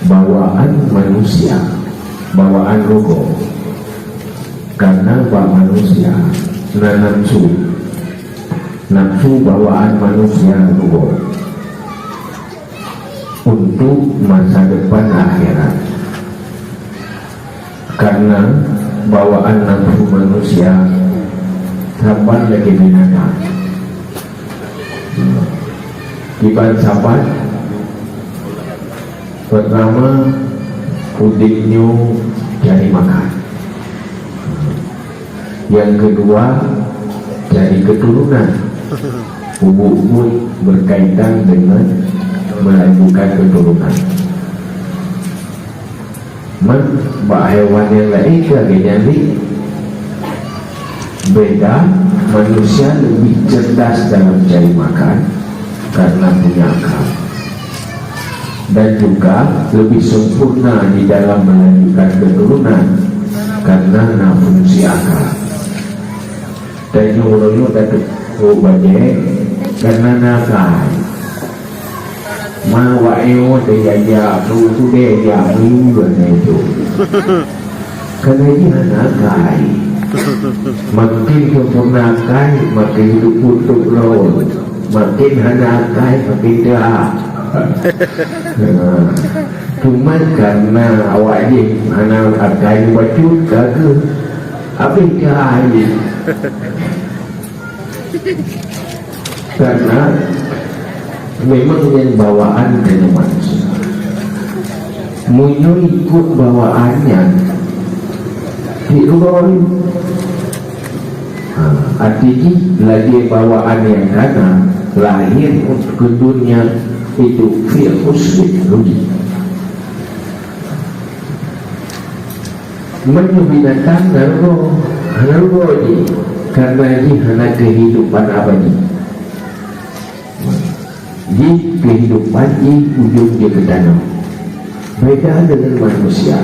bawaan manusia, bawaan rogo. Karena manusia nafsu bawaan manusia rogo untuk masa depan akhirat. Karena bawaan nafsu manusia sabar lagi binatang. Kibat sabar pertama udiknya cari makan, yang kedua cari keturunan. Ubu-ubu berkaitan dengan melanjutkan keturunan. Hewan yang lain jadi beda. Manusia lebih cerdas dalam cari makan karena punya akal, dan juga lebih sempurna di dalam melanjutkan keturunan karena nafsu akal. Dan nyuruh datuk banyak karena nakal. Mawa eo dia tu dia minggu itu. Karena dia nakal. Makin keponakan makin hidup untuk lawan, makin hanakai makin dah. Cuma karena awak ni anak akai baju kagak apa cahaya. Karena memang yang bawaan dari manusia. Munyo ikut bawaannya diurut. Artinya lagi bawaan yang karena lahir untuk ke dunia itu fil usbit rugi. Binatang naruh ini karena ini hanya kehidupan abadi. Di kehidupan ini ujung dia ke danau. Beda dengan manusia.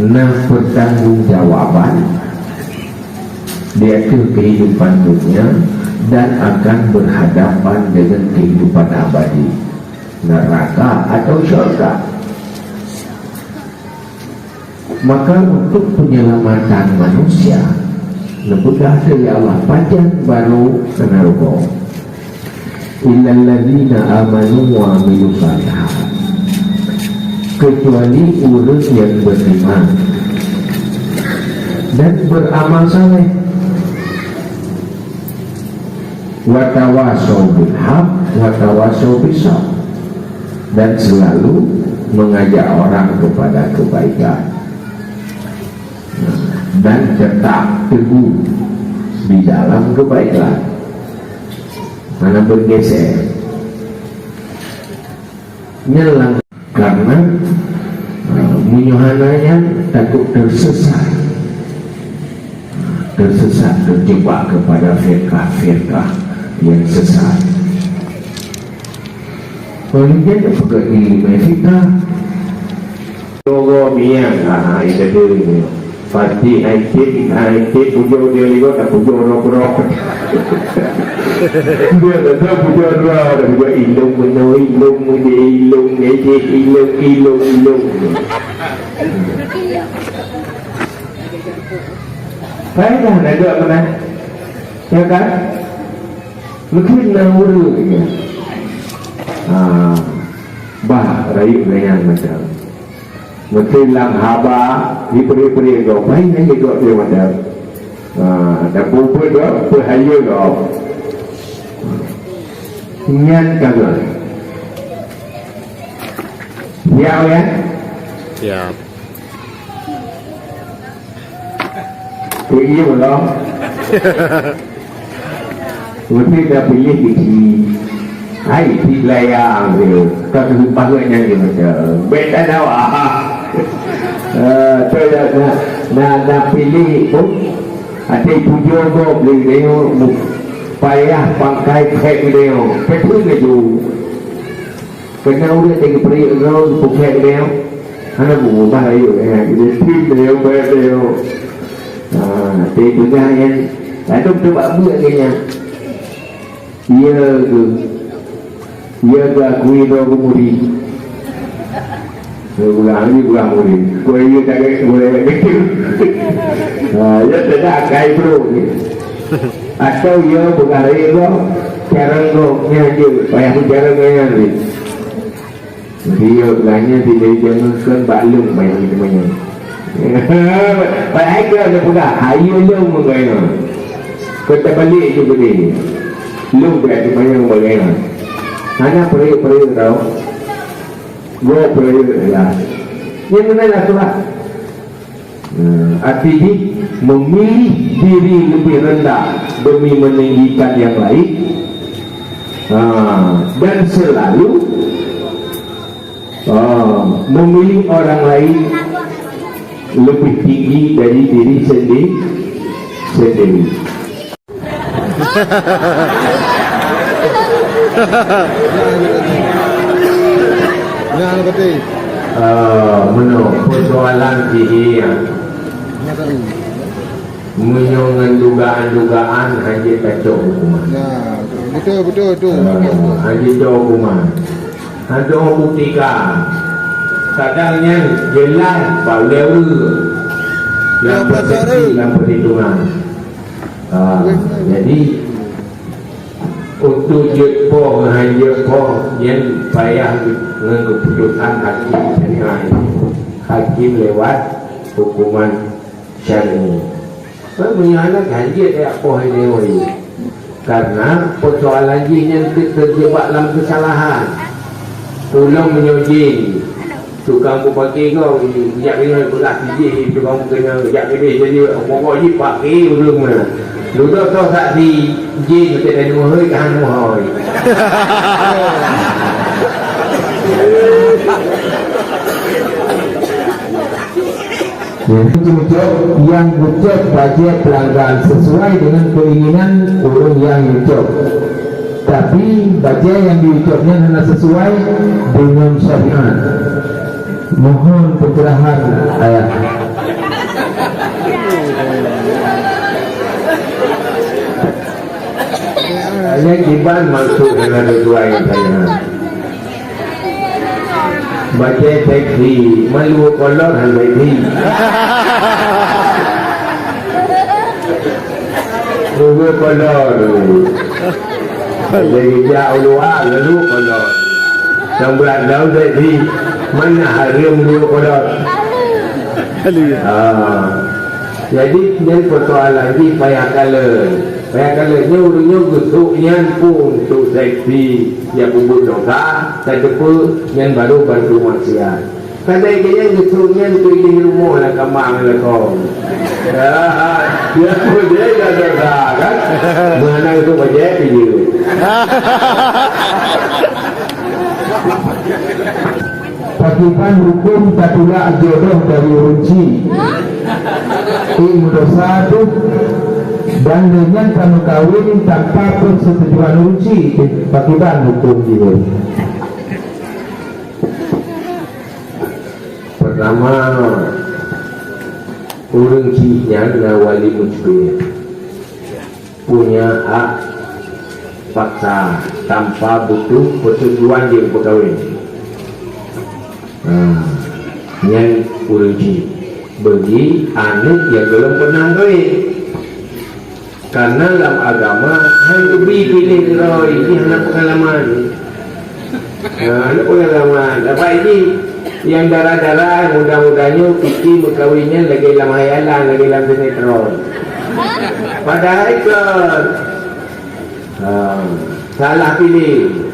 Nah, pertanggungjawaban dia ke kehidupan dunia dan akan berhadapan dengan kehidupan abadi, neraka atau syurga. Maka untuk penyelamatan manusia, nebudah dari Allah panjang baru senargo. Illal ladzina amanu wa amilus shalihat. Kecuali urus yang beriman dan beramal saleh. Watawasau bil haq watawasau bis sabr, dan selalu mengajak orang kepada kebaikan dan tetap teguh di dalam kebaikan. Mana bergeser nyelang karena munyuhananya takut tersesat terjebak kepada firqah yang sesat. Kalau dia tak pegang ilmu fikah, logo miang, itu dia. Pasti aikit pujuk dia lihat tak pujuk rok. Dia tak pujuk rok, tak pujuk ilung Faedah ada mana? Ya kan? Mungkin nauru ya. Bah rayu dengan macam. Mungkin lang haba diberi go baik aja go dia macam. Dah bubur go berhaya go. Nyan kagak. Ya ya. Ya. Iya belum. Mesti dah pilih di hai di layang tu. Kalau bagusnya gitu. Beda dah. Nak pilih pun ada pujuk go beli dia payah pakai pek dia. Betul ke tu? Kena udah tinggi peri go pakai dia. Ana buat bahaya dia pilih dia dia. Thì tụi ra em tại lúc tôi bảo bữa kia nha, iya tu, ia gakui do kumuri bulan ini bulan muri kau ia tak boleh ia tidak kai bro atau ia bukan itu cara ngoknya je payah cara ngaya ni dia belanja tidak jangankan balung payah itu banyak payah ke ada pula ayu lung mengaya kita balik juga ni lung berarti banyak mengaya hanya perih tau gua perih ya yang mana lah tu lah artinya memilih diri lebih rendah demi meninggikan yang lain dan selalu memilih orang lain lebih tinggi dari diri sendiri. Menurut persoalan ini menyongan dugaan-dugaan hanya kacau hukuman. Betul. Hanya kacau hukuman. Ada buktikan. Kadangnya jelas bahawa yang persepsi dan perhitungan. Jadi untuk jepong hanya jepong yang payah dengan keputusan hakim syariah hakim lewat hukuman syariah. Menyalahkan hanya tak apa ini karena persoalan yang terjebak dalam kesalahan. Pulang menyojing tukang pakai kau sejak kena belah sijih tukang kena sejak kena jadi pokok je pakai belum mana duduk tau tak di jin tak ada muhoi kan muhoi yang ucap baca pelanggan sesuai dengan keinginan orang yang ucap tapi baca yang diucapnya hanya sesuai dengan syariat. Mohon pencerahan ayat. Ayat iban maksud dengan dua ayat saya. Baca tekri, malu kolor hal tekri. Dua kolor. Jadi jauh lalu kolor. Sambil daun tekri. Mana harim dulu kodok. Jadi yang persoalan lagi payah kalanya urutnya gusuknya pun untuk seksi yang kubur dosa dan depu yang baru bantu maksiat. Karena yang gusuknya untuk ini rumah lah kamang lah kau. Dia pun dia dah dosa kan. Mana itu baca video. Pakipan hukum tatulah jodoh dari runci dosa itu dan dengan kamu kawin tanpa persetujuan runci pakipan hukum juga. Pertama runcinya adalah wali mujbir punya hak paksa tanpa butuh persetujuan yang berkawin. Yang urunci bagi anak yang belum pernah kahwin karena dalam agama hanya pilih roy ini anak pengalaman apa ini yang darah-darah mudah-mudahnya fikir berkahwinnya lagi dalam hayalan lagi dalam sinetron padahal itu salah pilih.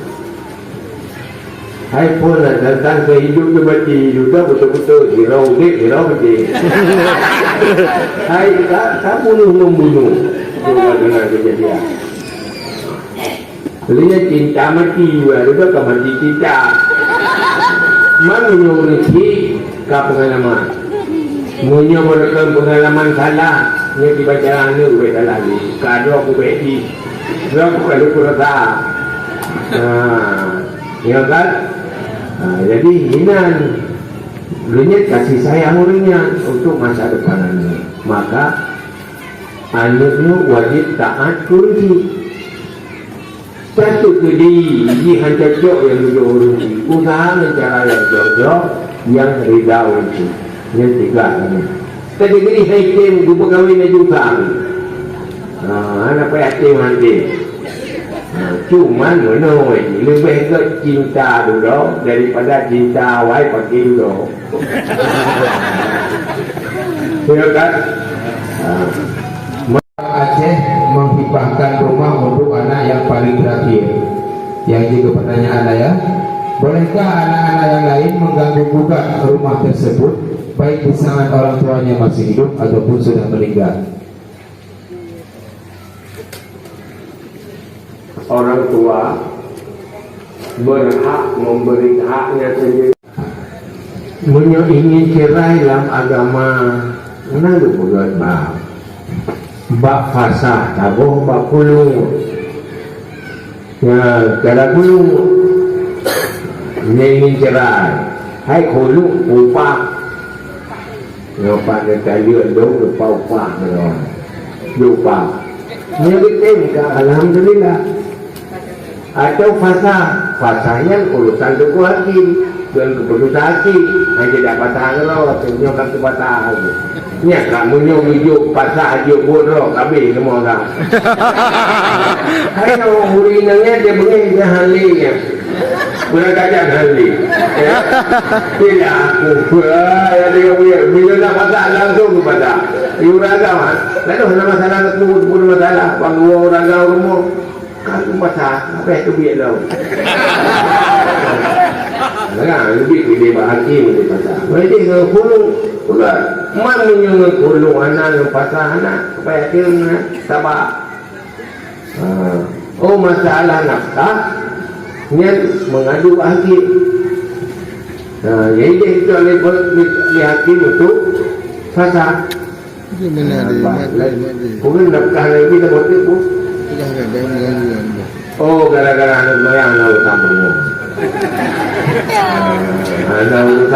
Hai pun tentang kehidupan mati juga betul-betul hirau mati. Hai tak bunuh dengan kejadian. Lihat cinta mati juga ke mati cinta. Mana rezeki ke pengalaman. Munya berkata pengalaman salah. Ini dibaca anu beda lagi. Kado aku beti. Aku kalau kurasa. Ya kan? Jadi hinan lihat kasih sayang orangnya untuk masa depannya maka anaknya wajib taat kursi Satu tu di hancur yang jauh usaha cara yang jauh yang ridha itu yang tiga ini. Tadi ini hakim gua pegawai juga. Anak PhD mandi. Cuman menoi lebih ke cinta dulu daripada cinta wai pakai dulu. Ya kan? Aceh menghibahkan rumah untuk anak yang paling terakhir. Yang juga pertanyaan saya, bolehkah anak-anak yang lain mengganggu gugat rumah tersebut, baik di saat orang tuanya masih hidup ataupun sudah meninggal? Orang tua berhak memberi haknya sendiri. Ingin cerai dalam agama, mana lu buat bak fasah, tabuh bak kulung. Ya, cara kulung ingin cerai, hai kulung upah. Upah dia kaya dong, upah dia, upah. Dia bikin, alhamdulillah. Atau fasahnya urusan tuku hakim dan keputusan hakim hanya dapat tangan atau nyokap kebatang ni kamu nyok hidup pasal hidup bodoh kami semua orang hai orang urinanya dia bengih dia halinya boleh kajak hali tidak aku bila nak pasal langsung kepada iuraga lalu ada masalah pun masalah bangga orang rumah aku pasal apa itu biar lau lebih pilih bahagia di pasal jadi kulung man menyungai kulung anak yang pasal anak supaya dia sabar masalah nafkah niat mengadu hakim jadi dia itu oleh hakim untuk pasal mungkin nafkah lagi kita buat itu. Oh, gara-gara anak bayang lalu tampungmu. Anak